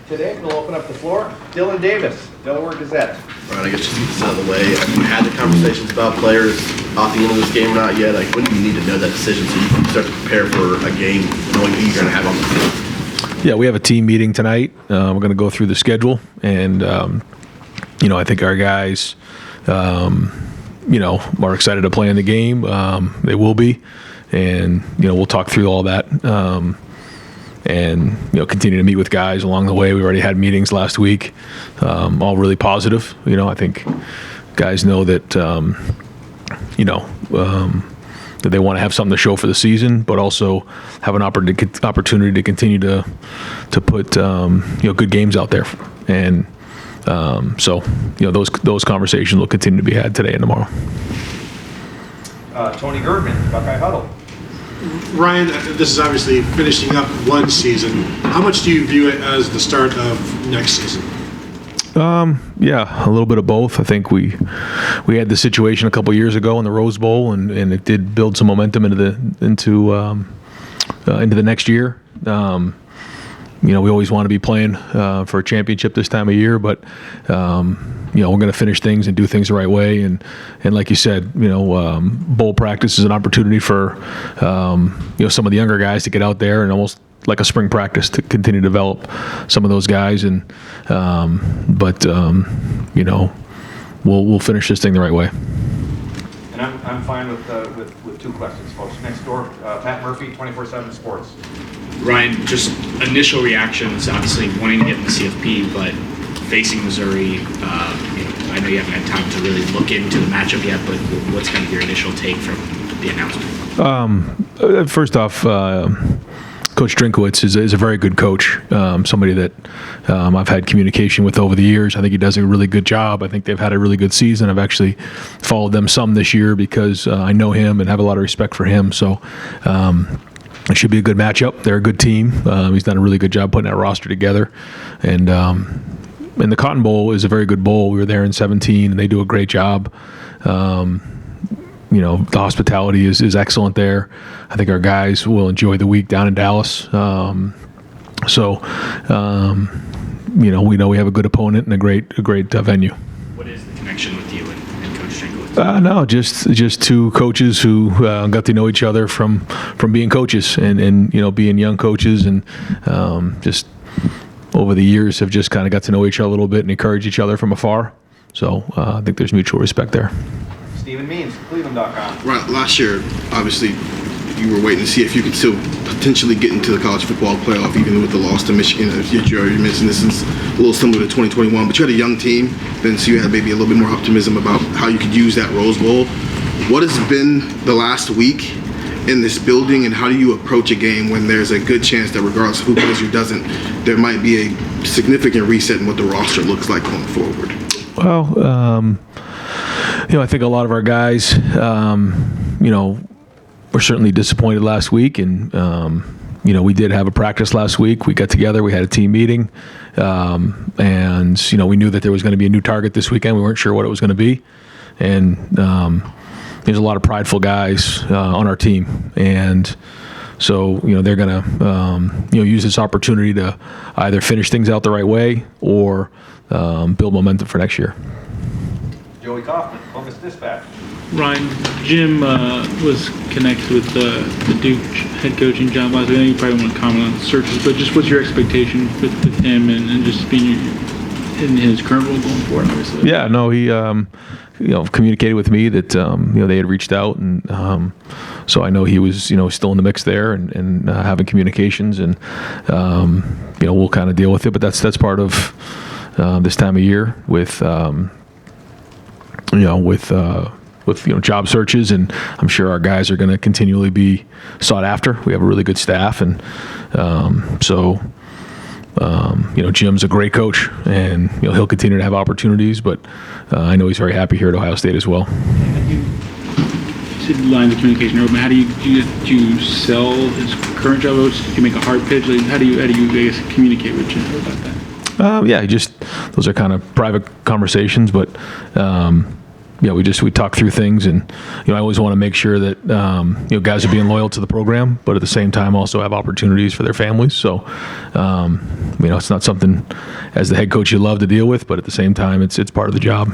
Today, we'll open up the floor. Dylan Davis, Delaware Gazette. Right, I guess just get this out of the way. Have you had the conversations about players opting into this game or not yet? Like, when do you need to know that decision so you can start to prepare for a game knowing who you're going to have on the field? Yeah, we have a team meeting tonight. We're going to go through the schedule, and I think our guys, are excited to play in the game. They will be, and we'll talk through all that, and continue to meet with guys along the way. We already had meetings last week, all really positive. I think guys know that that they want to have something to show for the season, but also have an opportunity to continue to put good games out there, and those conversations will continue to be had today and tomorrow. Tony Girdman, Buckeye Huddle. Ryan, this is obviously finishing up one season. How much do you view it as the start of next season? Yeah, a little bit of both. I think we had the situation a couple years ago in the Rose Bowl, and it did build some momentum into the next year. We always want to be playing for a championship this time of year, but we're going to finish things and do things the right way. And like you said, bowl practice is an opportunity for some of the younger guys to get out there and almost like a spring practice to continue to develop some of those guys. And we'll finish this thing the right way. And I'm fine with two questions, folks. Next door, Pat Murphy, 24/7 Sports. Ryan, just initial reactions, obviously wanting to get in the CFP, but facing Missouri, I know you haven't had time to really look into the matchup yet, but what's kind of your initial take from the announcement? First off, Coach Drinkowitz is a very good coach, somebody that I've had communication with over the years. I think he does a really good job. I think they've had a really good season. I've actually followed them some this year because I know him and have a lot of respect for him. So it should be a good matchup. They're a good team. He's done a really good job putting that roster together. And the Cotton Bowl is a very good bowl. We were there in 2017, and they do a great job. The hospitality is excellent there. I think our guys will enjoy the week down in Dallas. We know we have a good opponent and a great venue. What is the connection with you and Coach Drinkowitz? No, just two coaches who got to know each other from being coaches and being young coaches, and just over the years have just kind of got to know each other a little bit and encourage each other from afar. So I think there's mutual respect there. Stephen Means, Cleveland.com. Right, last year, obviously, you were waiting to see if you could still potentially get into the college football playoff, even with the loss to Michigan. You already mentioned this is a little similar to 2021, but you had a young team, then so you had maybe a little bit more optimism about how you could use that Rose Bowl. What has been the last week in this building, and how do you approach a game when there's a good chance that regardless of who plays or doesn't, there might be a significant reset in what the roster looks like going forward? Well, I think a lot of our guys, were certainly disappointed last week, and we did have a practice last week. We got together, we had a team meeting, and we knew that there was going to be a new target this weekend. We weren't sure what it was going to be, and there's a lot of prideful guys on our team, and so they're going to use this opportunity to either finish things out the right way or build momentum for next year. Joey Kaufman, Columbus Dispatch. Ryan, Jim was connected with the Duke head coaching job last week. I know you probably won't comment on searches, but just what's your expectation with him and just being in his current role going forward, obviously? Yeah, no, he communicated with me that they had reached out, and so I know he was still in the mix there and having communications, and we'll kind of deal with it. But that's part of this time of year with job searches, and I'm sure our guys are going to continually be sought after. We have a really good staff, and Jim's a great coach, and he'll continue to have opportunities, but I know he's very happy here at Ohio State as well. Lines of communication are open. How do you sell his current job? Do you make a hard pitch? How do you I guess communicate with Jim about that? Those are kind of private conversations, but we talk through things, and I always want to make sure that guys are being loyal to the program, but at the same time also have opportunities for their families. So it's not something as the head coach you love to deal with, but at the same time it's part of the job.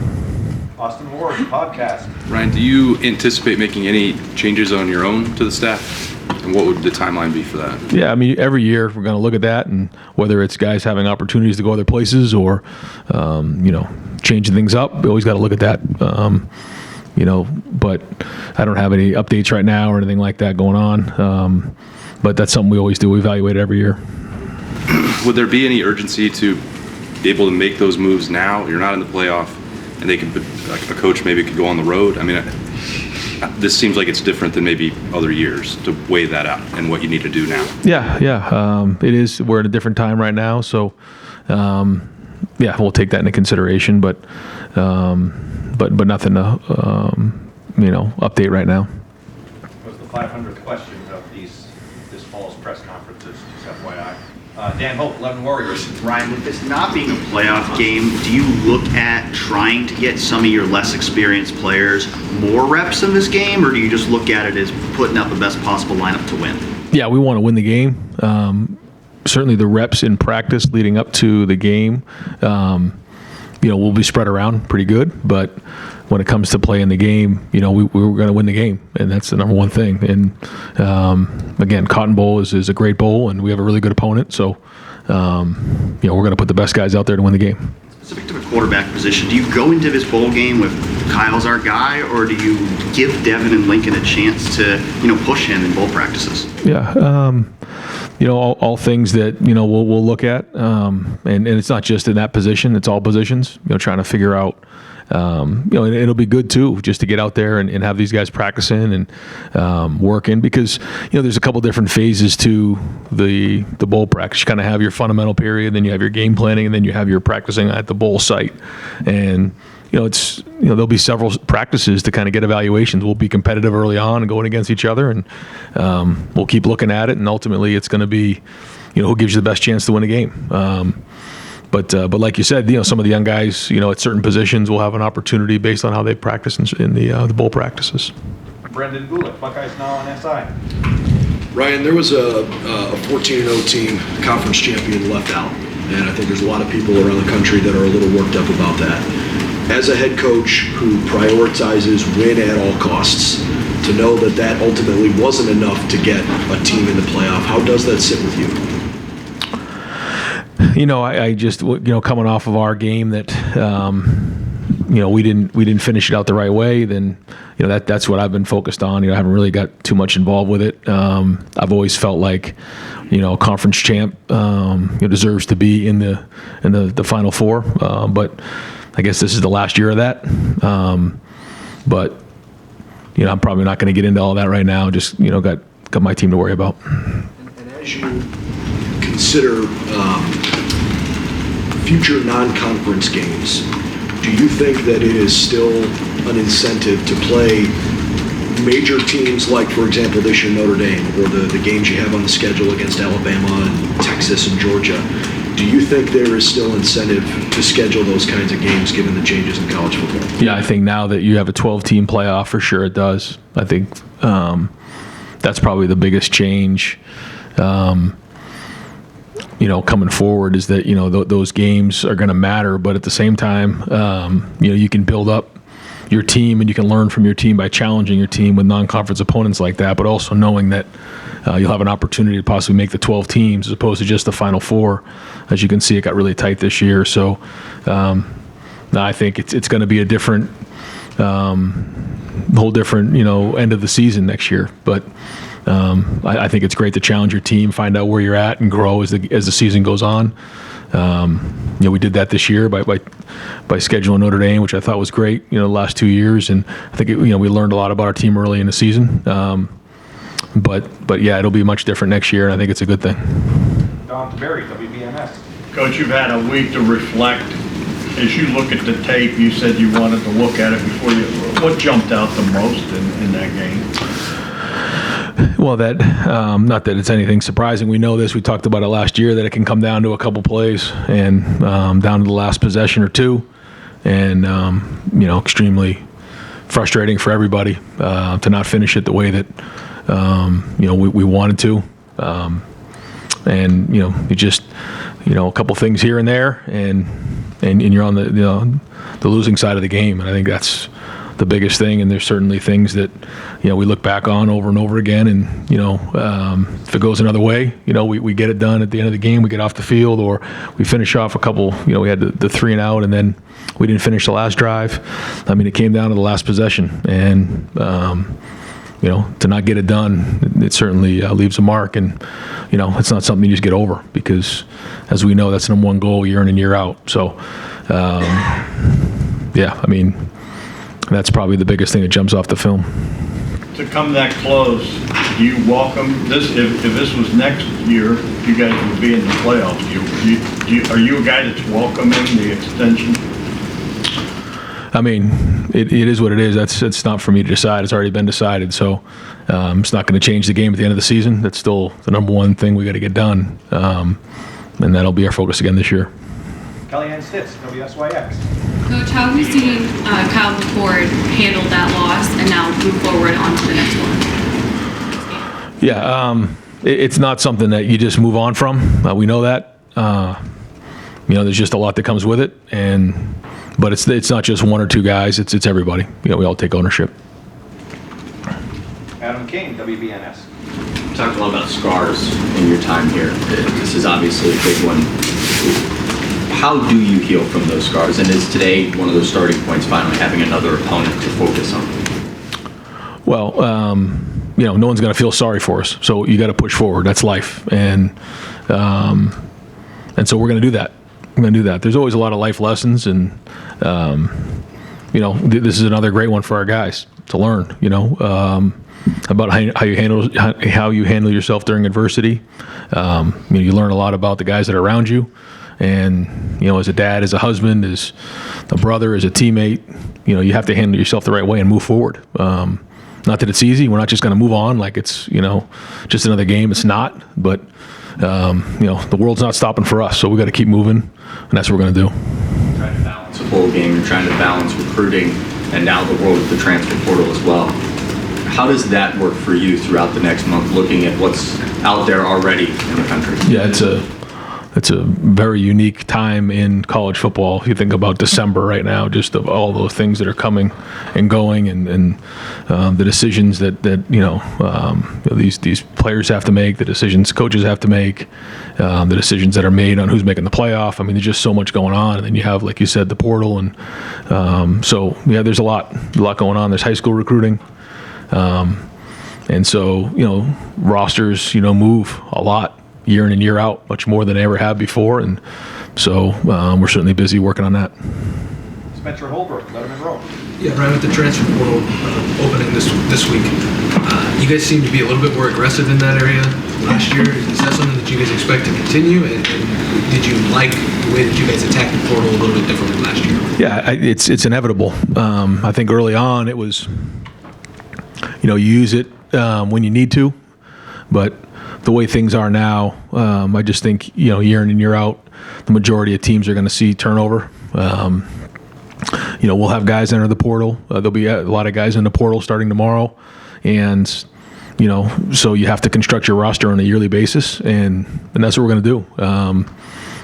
Austin Ward, podcast. Ryan, do you anticipate making any changes on your own to the staff? And what would the timeline be for that? Yeah, I mean, every year we're going to look at that, and whether it's guys having opportunities to go other places or, changing things up, we always got to look at that. But I don't have any updates right now or anything like that going on. But that's something we always do. We evaluate it every year. Would there be any urgency to be able to make those moves now? You're not in the playoff, and they could, like a coach maybe could go on the road. I mean, this seems like it's different than maybe other years to weigh that out and what you need to do now. Yeah. It is. We're at a different time right now, so we'll take that into consideration. But nothing to update right now. Was the 500th question of this fall's press conferences, just FYI. Dan Hope, 11 Warriors. Ryan, with this not being a playoff game, do you look at trying to get some of your less experienced players more reps in this game, or do you just look at it as putting up the best possible lineup to win? Yeah, we want to win the game. Certainly the reps in practice leading up to the game, will be spread around pretty good. But when it comes to playing the game, we're going to win the game, and that's the number one thing. And again, Cotton Bowl is a great bowl, and we have a really good opponent. So, we're going to put the best guys out there to win the game. Specific to the quarterback position, do you go into this bowl game with Kyle's our guy, or do you give Devin and Lincoln a chance to, push him in bowl practices? Yeah. All things that, we'll look at. And it's not just in that position, it's all positions, trying to figure out, and it'll be good too, just to get out there and have these guys practicing and working, because, there's a couple different phases to the bowl practice. You kind of have your fundamental period, then you have your game planning, and then you have your practicing at the bowl site. And, there'll be several practices to kind of get evaluations. We'll be competitive early on and going against each other, and we'll keep looking at it, and ultimately it's going to be, who gives you the best chance to win a game. But like you said, some of the young guys, at certain positions will have an opportunity based on how they practice in the bowl practices. Brendan Gulick, Buckeyes Now on SI. Ryan, there was a 14-0 team, conference champion, left out, and I think there's a lot of people around the country that are a little worked up about that. As a head coach who prioritizes win at all costs, to know that ultimately wasn't enough to get a team in the playoff, how does that sit with you? I just, coming off of our game that, we didn't finish it out the right way, then, that's what I've been focused on. I haven't really got too much involved with it. I've always felt like, conference champ, deserves to be in the Final Four. But I guess this is the last year of that. But, I'm probably not going to get into all that right now. Just, got my team to worry about. And as you consider future non-conference games, do you think that it is still an incentive to play major teams like, for example, this year Notre Dame, or the games you have on the schedule against Alabama and Texas and Georgia? Do you think there is still incentive to schedule those kinds of games given the changes in college football? Yeah, I think now that you have a 12-team playoff, for sure it does. I think that's probably the biggest change, coming forward, is that, those games are going to matter. But at the same time, you can build up your team and you can learn from your team by challenging your team with non-conference opponents like that, but also knowing that you'll have an opportunity to possibly make the 12 teams as opposed to just the Final Four. As you can see, it got really tight this year. So I think it's going to be a different, whole different, end of the season next year. But I think it's great to challenge your team, find out where you're at, and grow as the season goes on. We did that this year by scheduling Notre Dame, which I thought was great, the last 2 years. And I think, we learned a lot about our team early in the season. But yeah, it'll be much different next year, and I think it's a good thing. Don Taberry, WBMS. Coach, you've had a week to reflect. As you look at the tape, you said you wanted to look at it before you. What jumped out the most in that game? Well, not that it's anything surprising. We know this. We talked about it last year, that it can come down to a couple plays and down to the last possession or two, and extremely frustrating for everybody to not finish it the way that we wanted to. And you just a couple things here and there, and you're on the losing side of the game, and I think that's the biggest thing. And there's certainly things that we look back on over and over again, and if it goes another way, we get it done at the end of the game, we get off the field, or we finish off a couple. We had the 3 and out, and then we didn't finish the last drive. I mean, it came down to the last possession, and to not get it done, it certainly leaves a mark. And it's not something you just get over, because as we know, that's the #1 goal year in and year out. So I mean, that's probably the biggest thing that jumps off the film. To come that close, do you welcome this? If this was next year, you guys would be in the playoffs. Are you a guy that's welcoming the extension? I mean, it is what it is. It's not for me to decide. It's already been decided. So it's not going to change the game at the end of the season. That's still the #1 thing we got to get done, and that'll be our focus again this year. Kellyanne Stitz, WSYX. Coach, how have you seen Kyle McCord handle that loss and now move forward on to the next one? Yeah, it's not something that you just move on from. We know that. There's just a lot that comes with it, but it's not just 1 or 2 guys. It's everybody. We all take ownership. Adam King, WBNS. You talked a lot about scars in your time here. This is obviously a big one. How do you heal from those scars? And is today one of those starting points, finally having another opponent to focus on? Well, no one's going to feel sorry for us, so you got to push forward. That's life, and so we're going to do that. We're going to do that. There's always a lot of life lessons, and this is another great one for our guys to learn. About how you handle yourself during adversity. You learn a lot about the guys that are around you. And, as a dad, as a husband, as a brother, as a teammate, you have to handle yourself the right way and move forward. Not that it's easy. We're not just going to move on like it's, just another game. It's not. But, the world's not stopping for us. So we got to keep moving, and that's what we're going to do. Trying to balance a bowl game. You're trying to balance recruiting and now the world with the transfer portal as well. How does that work for you throughout the next month, looking at what's out there already in the country? Yeah, it's a very unique time in college football. If you think about December right now, just of all those things that are coming and going, and the decisions that these players have to make, the decisions coaches have to make, the decisions that are made on who's making the playoff. I mean, there's just so much going on, and then you have, like you said, the portal, and there's a lot going on. There's high school recruiting, and so rosters move a lot, year in and year out, much more than they ever have before, and so we're certainly busy working on that. Spencer Holbrook, Letterman Row. Yeah, Brian, with the transfer portal opening this week, you guys seem to be a little bit more aggressive in that area last year. Is that something that you guys expect to continue? And did you like the way that you guys attacked the portal a little bit differently last year? Yeah, it's inevitable. I think early on it was, you use it when you need to, but the way things are now, I just think, year in and year out, the majority of teams are going to see turnover. We'll have guys enter the portal. There'll be a lot of guys in the portal starting tomorrow. And, so you have to construct your roster on a yearly basis, and that's what we're going to do.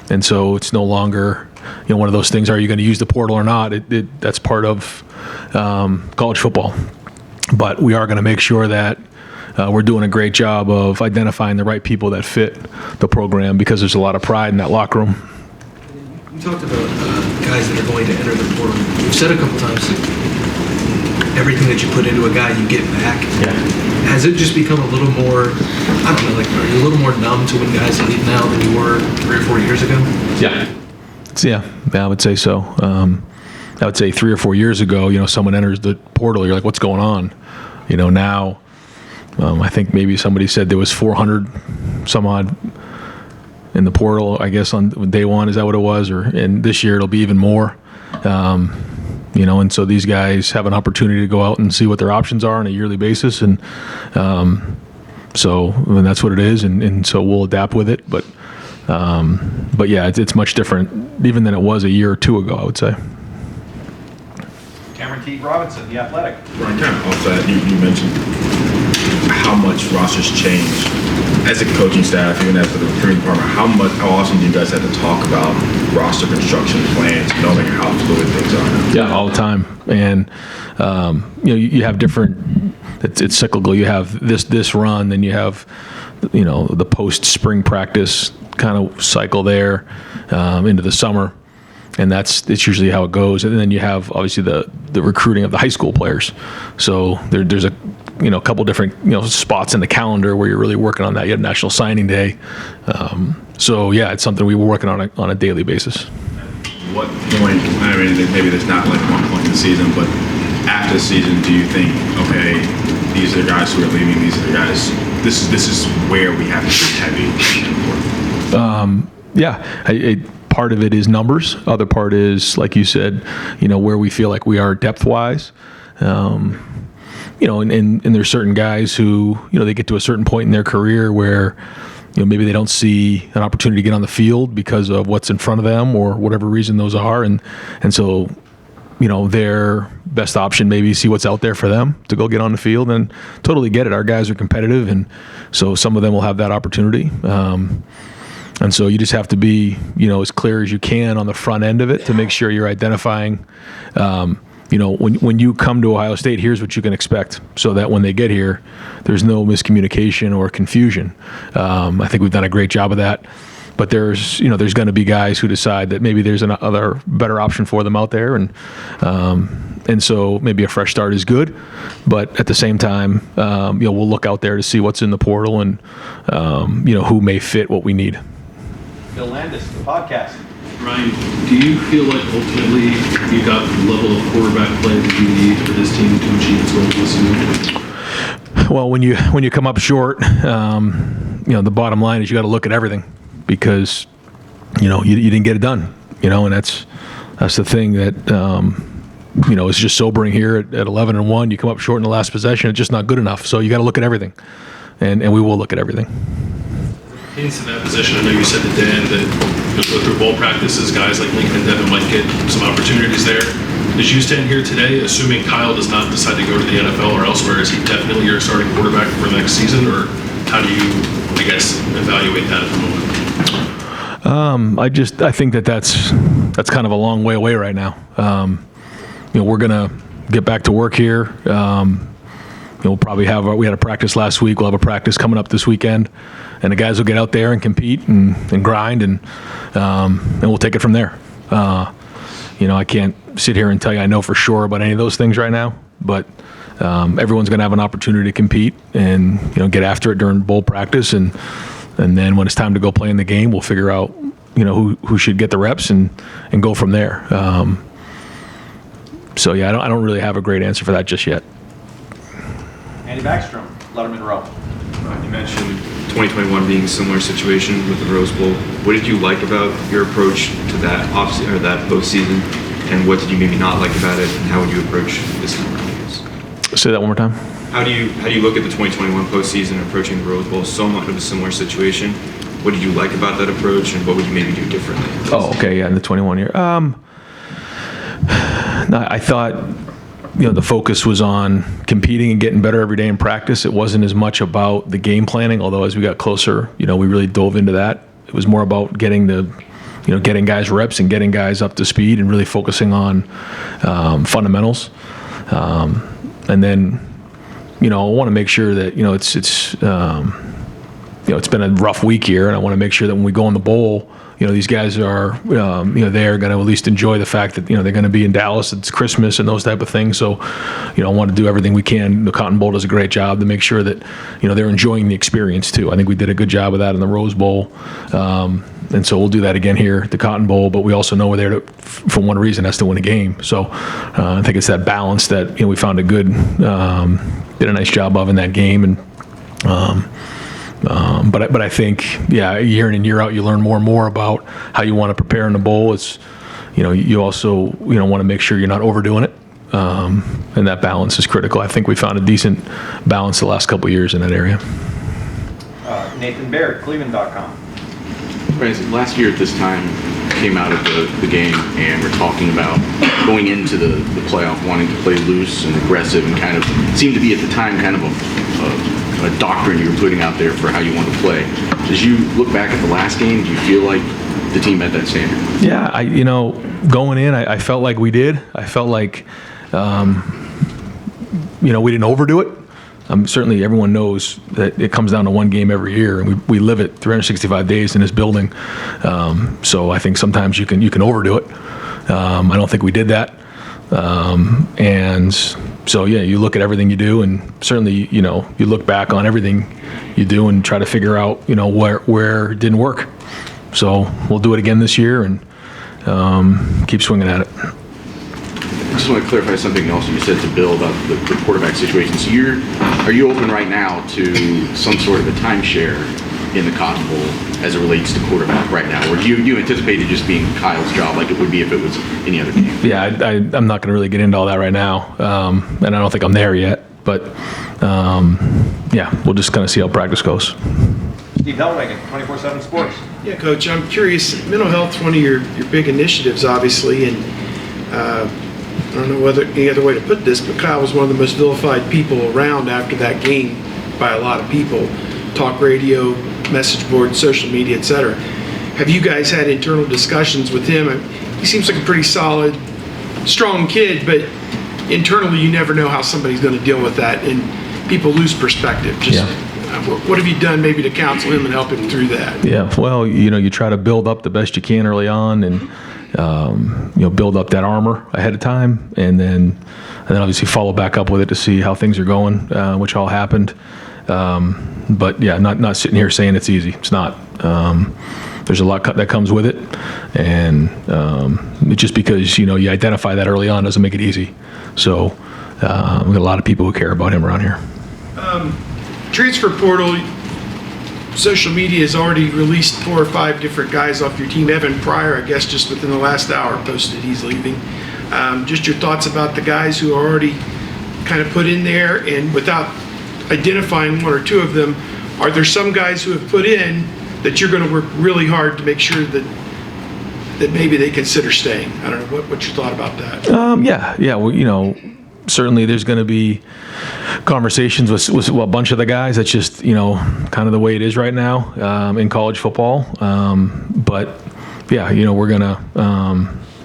And so it's no longer, one of those things, are you going to use the portal or not? That's part of college football. But we are going to make sure that we're doing a great job of identifying the right people that fit the program, because there's a lot of pride in that locker room. You talked about guys that are going to enter the portal. You've said a couple times that everything that you put into a guy, you get back. Yeah. Has it just become a little more, I don't know, are you a little more numb to when guys leave now than you were 3 or 4 years ago? Yeah. I would say so. I would say 3 or 4 years ago, someone enters the portal, you're like, what's going on? Now, I think maybe somebody said there was 400 some odd in the portal, I guess, on day one. Is that what it was? And this year it'll be even more. And so these guys have an opportunity to go out and see what their options are on a yearly basis. And so that's what it is. And so we'll adapt with it. But yeah, it's much different even than it was a year or 2 ago, I would say. Cameron Keith Robinson, The Athletic. Brian, kind of off that, you mentioned how much rosters change as a coaching staff, even as for the recruiting department. How often do you guys have to talk about roster construction plans, knowing how fluid things are now? Yeah, all the time. And you have different. It's cyclical. You have this run, then you have the post spring practice kind of cycle there into the summer. And it's usually how it goes. And then you have obviously the recruiting of the high school players. So there's a couple different spots in the calendar where you're really working on that. You have National Signing Day. So yeah, it's something we were working on a daily basis. What point? I mean, maybe there's not like one point in the season, but after the season, do you think, okay, these are the guys who are leaving. These are the guys. This is where we have to be heavy. Yeah. Part of it is numbers. Other part is, like you said, where we feel like we are depth-wise. And there's certain guys who, they get to a certain point in their career where, maybe they don't see an opportunity to get on the field because of what's in front of them or whatever reason those are. And so, their best option maybe see what's out there for them to go get on the field, and totally get it. Our guys are competitive, and so some of them will have that opportunity. And so you just have to be, as clear as you can on the front end of it to make sure you're identifying, when you come to Ohio State, here's what you can expect, so that when they get here, there's no miscommunication or confusion. I think we've done a great job of that. But there's going to be guys who decide that maybe there's another better option for them out there, and so maybe a fresh start is good. But at the same time, we'll look out there to see what's in the portal and who may fit what we need. Bill Landis, the podcast. Ryan, do you feel like ultimately you got the level of quarterback play that you need for this team to achieve its goals this season? Well, when you come up short, the bottom line is you got to look at everything, because you didn't get it done, and that's the thing that it's just sobering here at 11-1. You come up short in the last possession, it's just not good enough. So you got to look at everything, and we will look at everything. In that position, I know you said to Dan that you'll go through bowl practices, guys like Lincoln and Devin might get some opportunities there. As you stand here today, assuming Kyle does not decide to go to the NFL or elsewhere, is he definitely your starting quarterback for the next season, or how do you, evaluate that at the moment? I think that's kind of a long way away right now. We're gonna get back to work here. We'll probably we had a practice last week. We'll have a practice coming up this weekend, and the guys will get out there and compete and grind, and we'll take it from there. I can't sit here and tell you I know for sure about any of those things right now, but everyone's going to have an opportunity to compete and get after it during bowl practice, and then when it's time to go play in the game, we'll figure out who should get the reps and go from there. So yeah, I don't really have a great answer for that just yet. Andy Backstrom, Letterman Row. You mentioned 2021 being a similar situation with the Rose Bowl. What did you like about your approach to that that postseason, and what did you maybe not like about it, and how would you approach this time around? Say that one more time. How do you look at the 2021 postseason approaching the Rose Bowl, so much of a similar situation? What did you like about that approach, and what would you maybe do differently? Oh, okay, yeah, in the 21 year. I thought the focus was on competing and getting better every day in practice. It wasn't as much about the game planning, although as we got closer, we really dove into that. It was more about getting getting guys reps and getting guys up to speed and really focusing on fundamentals. And then, I want to make sure that, it's been a rough week here, and I want to make sure that when we go in the bowl, these guys are, they're going to at least enjoy the fact that, they're going to be in Dallas. It's Christmas and those type of things. So, I want to do everything we can. The Cotton Bowl does a great job to make sure that, they're enjoying the experience too. I think we did a good job of that in the Rose Bowl. And so we'll do that again here at the Cotton Bowl, but we also know we're there for one reason, that's to win a game. So I think it's that balance that, we found did a nice job of in that game. And, but I think, year in and year out, you learn more and more about how you want to prepare in the bowl. It's, you also, want to make sure you're not overdoing it. And that balance is critical. I think we found a decent balance the last couple of years in that area. Nathan Baird, Cleveland.com. Last year at this time, came out of the game and were talking about going into the playoff, wanting to play loose and aggressive, and kind of seemed to be at the time kind of a doctrine you were putting out there for how you want to play. As you look back at the last game, do you feel like the team met that standard? Yeah, going in, I felt like we did. I felt like, we didn't overdo it. Certainly everyone knows that it comes down to one game every year, and we live it 365 days in this building. So I think sometimes you can overdo it. I don't think we did that. And so, yeah, you look at everything you do, and certainly, you look back on everything you do and try to figure out, where it didn't work. So we'll do it again this year and keep swinging at it. I just want to clarify something else you said to Bill about the quarterback situation. So are you open right now to some sort of a timeshare in the Cotton Bowl as it relates to quarterback right now? Or do you anticipate it just being Kyle's job like it would be if it was any other game? Yeah, I'm not going to really get into all that right now. And I don't think I'm there yet. But, yeah, we'll just kind of see how practice goes. Steve Hellwagen, 24/7 Sports. Yeah, Coach, I'm curious, mental health's one of your big initiatives, obviously, and I don't know any other way to put this, but Kyle was one of the most vilified people around after that game by a lot of people. Talk radio, message board, social media, etc. Have you guys had internal discussions with him? He seems like a pretty solid, strong kid, but internally you never know how somebody's going to deal with that, and people lose perspective. What have you done maybe to counsel him and help him through that? Yeah, well, you try to build up the best you can early on, and build up that armor ahead of time, and then obviously follow back up with it to see how things are going, which all happened. But yeah, not sitting here saying it's easy. It's not. There's a lot that comes with it, and just because you identify that early on doesn't make it easy. So we've got a lot of people who care about him around here. Transfer portal, social media has already released 4 or 5 different guys off your team. Evan Pryor, I guess, just within the last hour posted he's leaving. Just your thoughts about the guys who are already kind of put in there, and without identifying 1 or 2 of them, are there some guys who have put in that you're going to work really hard to make sure that maybe they consider staying? I don't know. What's your thought about that? Yeah. Well, certainly there's going to be conversations with a bunch of the guys. That's just, kind of the way it is right now in college football. But yeah, we're going to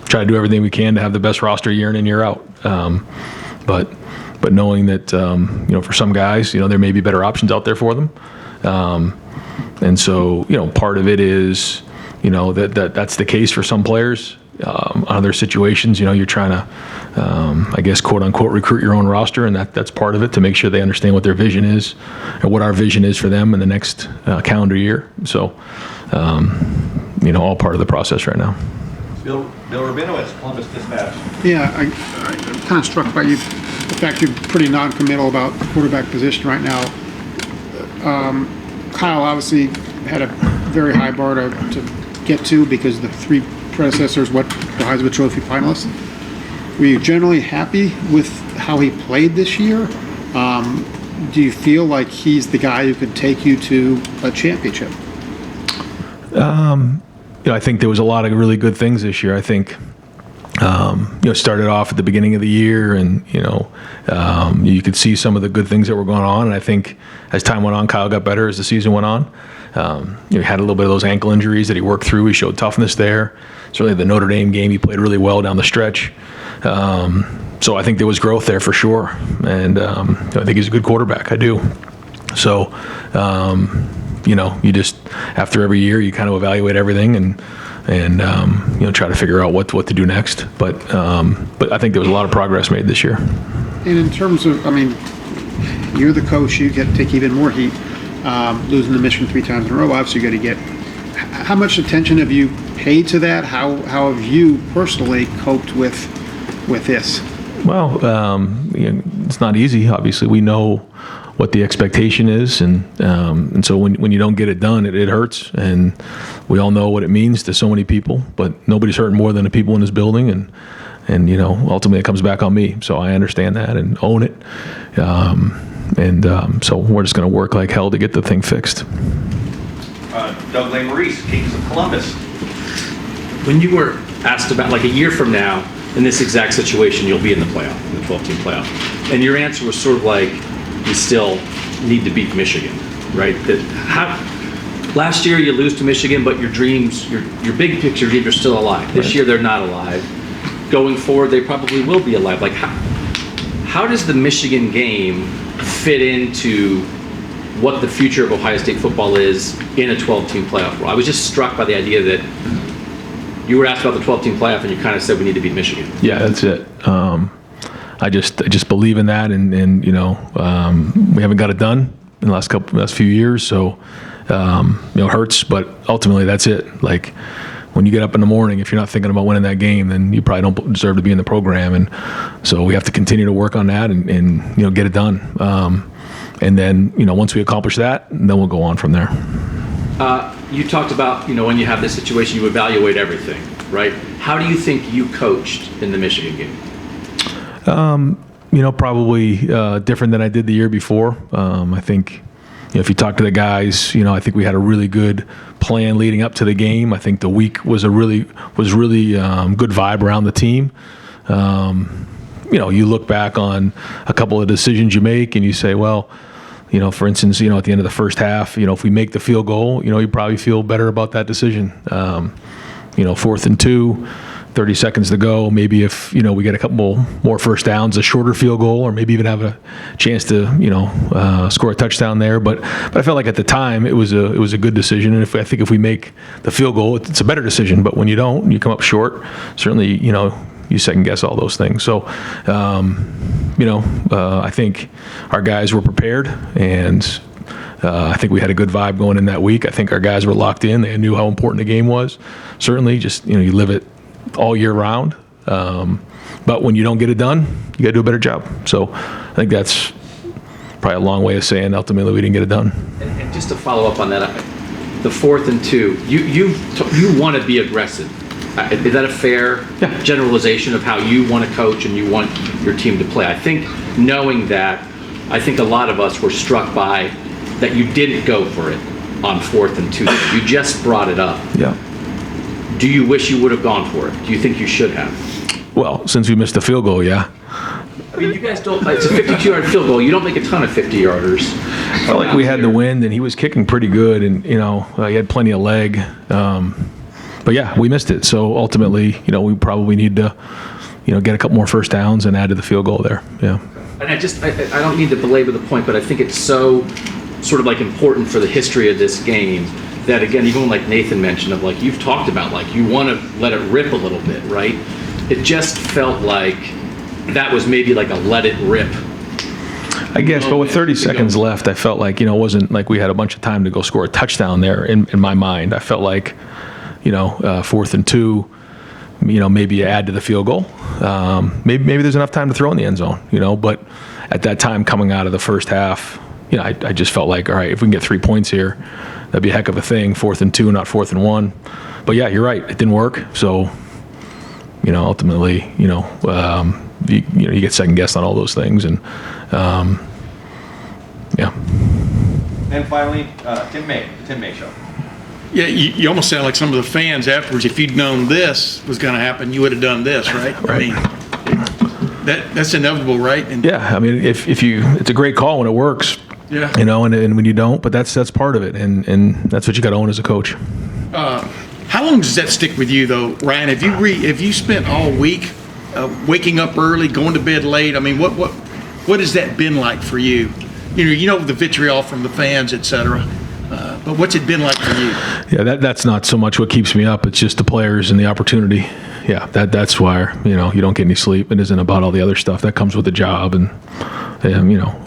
try to do everything we can to have the best roster year in and year out. But knowing that, for some guys, there may be better options out there for them. And so, part of it is, that's the case for some players. Other situations, you're trying to, I guess, quote unquote, recruit your own roster, and that's part of it, to make sure they understand what their vision is and what our vision is for them in the next calendar year. So, all part of the process right now. Bill Rabinowitz, Columbus Dispatch. Yeah, I'm kind of struck by the fact you're pretty non-committal about the quarterback position right now. Kyle obviously had a very high bar to get to because the 3 predecessors were Heisman Trophy finalists. Were you generally happy with how he played this year? Do you feel like he's the guy who could take you to a championship? I think there was a lot of really good things this year. I think, started off at the beginning of the year, and, you could see some of the good things that were going on. And I think as time went on, Kyle got better as the season went on. He had a little bit of those ankle injuries that he worked through. He showed toughness there. Certainly the Notre Dame game, he played really well down the stretch. So I think there was growth there for sure. And I think he's a good quarterback. I do. So, you just, after every year, you kind of evaluate everything and try to figure out what to do next. But I think there was a lot of progress made this year. And in terms of, you're the coach, you get to take even more heat. Losing the mission 3 times in a row, obviously you got to get. How much attention have you paid to that? How have you personally coped with this? Well, it's not easy. Obviously, we know what the expectation is, and so when you don't get it done, it hurts, and we all know what it means to so many people. But nobody's hurting more than the people in this building, and ultimately it comes back on me. So I understand that and own it. So we're just going to work like hell to get the thing fixed. Doug Maurice, Kings of Columbus. when you were asked about, like a year from now, in this exact situation, you'll be in the playoff, in the 12-team playoff, and your answer was sort of like, we still need to beat Michigan, right? Last year you lose to Michigan, but your dreams, your big picture dreams are still alive. This year they're not alive. Going forward, they probably will be alive. Like, how does the Michigan game fit into what the future of Ohio State football is in a 12-team playoff world? I was just struck by the idea that you were asked about the 12-team playoff and you kind of said we need to beat Michigan. Yeah, that's it. I just believe in that, and we haven't got it done in the last few years, so it hurts, but ultimately that's it. Like, when you get up in the morning, if you're not thinking about winning that game, then you probably don't deserve to be in the program, and so we have to continue to work on that and get it done. And then once we accomplish that, then we'll go on from there. You talked about when you have this situation, you evaluate everything, right? How do you think you coached in the Michigan game? Probably different than I did the year before. I think, if you talk to the guys, I think we had a really good plan leading up to the game. I think the week was really good vibe around the team. You look back on a couple of decisions you make and you say, well, for instance, at the end of the first half, if we make the field goal, you probably feel better about that decision. 4th and 2. 30 seconds to go. Maybe if we get a couple more first downs, a shorter field goal, or maybe even have a chance to score a touchdown there. But I felt like at the time it was a good decision, and I think if we make the field goal, it's a better decision. But when you don't, you come up short. Certainly, you second guess all those things. So, I think our guys were prepared, and I think we had a good vibe going in that week. I think our guys were locked in. They knew how important the game was. Certainly, just you live it all year round, but when you don't get it done, you got to do a better job. So I think that's probably a long way of saying ultimately we didn't get it done. And just to follow up on that, the 4th and 2, you want to be aggressive. Is that a fair generalization of how you want to coach and you want your team to play? I think knowing that, I think a lot of us were struck by that you didn't go for it on 4th and 2. You just brought it up. Yeah. Do you wish you would have gone for it? Do you think you should have? Well, since we missed the field goal, yeah. I mean, you guys don't. It's a 52-yard field goal. You don't make a ton of 50-yarders. I felt like we had the wind, and he was kicking pretty good, and he had plenty of leg. But yeah, we missed it. So ultimately, we probably need to, get a couple more first downs and add to the field goal there. Yeah. And I don't need to belabor the point, but I think it's so sort of like important for the history of this game. That again, even like Nathan mentioned, of like you've talked about, like you want to let it rip a little bit, right? It just felt like that was maybe like a let it rip. I guess, but with 30 seconds left, I felt like it wasn't like we had a bunch of time to go score a touchdown there. In my mind, I felt like 4th and 2, maybe you add to the field goal. Maybe there's enough time to throw in the end zone, But at that time, coming out of the first half, I just felt like, all right, if we can get 3 points here, that'd be a heck of a thing. 4th and 2, not 4th and 1. But yeah, you're right. It didn't work. So, ultimately, you get second guessed on all those things, and yeah. And finally, Tim May show. Yeah, you almost sound like some of the fans afterwards. If you'd known this was going to happen, you would have done this, right? Right. I mean, that's inevitable, right? And yeah, I mean, if you, it's a great call when it works. Yeah. And when you don't, but that's part of it, and that's what you got to own as a coach. How long does that stick with you, though, Ryan? Have you spent all week waking up early, going to bed late? I mean, what has that been like for you? The vitriol from the fans, et cetera. But what's it been like for you? Yeah, that's not so much what keeps me up. It's just the players and the opportunity. Yeah, that's why you don't get any sleep. It isn't about all the other stuff that comes with the job. And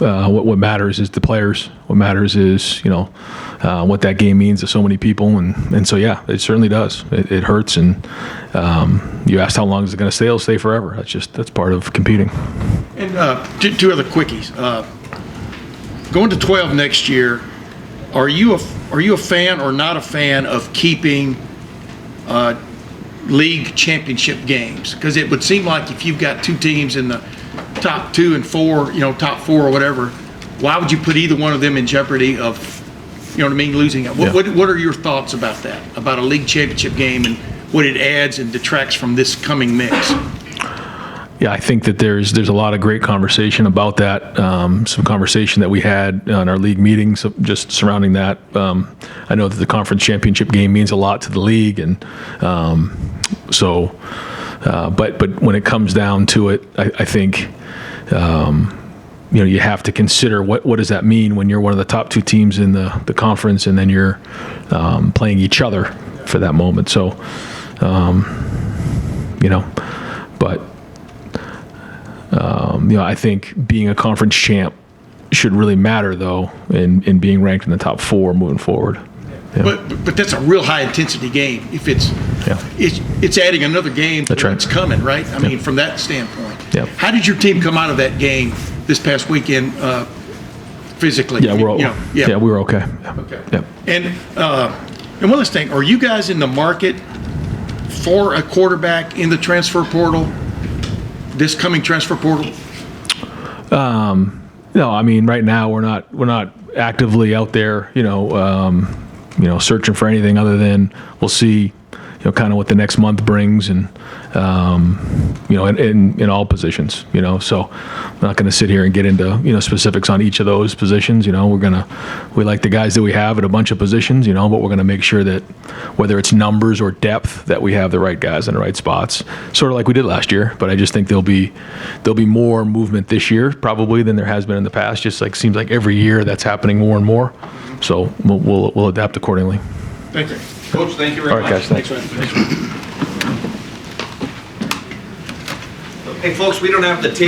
what matters is the players. What matters is what that game means to so many people. And so yeah, it certainly does. It hurts. And you asked how long is it going to stay? It'll stay forever. That's part of competing. And two other quickies. Going to 12 next year. Are you a fan or not a fan of keeping league championship games? Because it would seem like if you've got two teams in the top 2 and 4, top 4 or whatever, why would you put either one of them in jeopardy of, losing it? What are your thoughts about that? About a league championship game, and what it adds and detracts from this coming mix? Yeah, I think that there's a lot of great conversation about that. Some conversation that we had on our league meetings just surrounding that. I know that the conference championship game means a lot to the league, and but when it comes down to it, I think you have to consider what does that mean when you're one of the top two teams in the conference, and then you're playing each other for that moment. So, but. I think being a conference champ should really matter, though, in being ranked in the top 4 moving forward. Yeah. But that's a real high intensity game. If it's adding another game to what's coming, right? I mean, from that standpoint. Yeah. How did your team come out of that game this past weekend physically? Yeah, we were okay. Okay. Yeah. And one last thing, are you guys in the market for a quarterback in the transfer portal? This coming transfer portal? No, I mean, right now we're not actively out there, searching for anything other than we'll see, kind of what the next month brings, and in all positions, So I'm not going to sit here and get into specifics on each of those positions. We like the guys that we have at a bunch of positions, but we're going to make sure that whether it's numbers or depth, that we have the right guys in the right spots, sort of like we did last year. But I just think there'll be more movement this year probably than there has been in the past. Just like seems like every year that's happening more and more. So we'll adapt accordingly. Thank you. Coach, thank you very much. All right, guys, thanks. Hey, folks, we don't have the tape.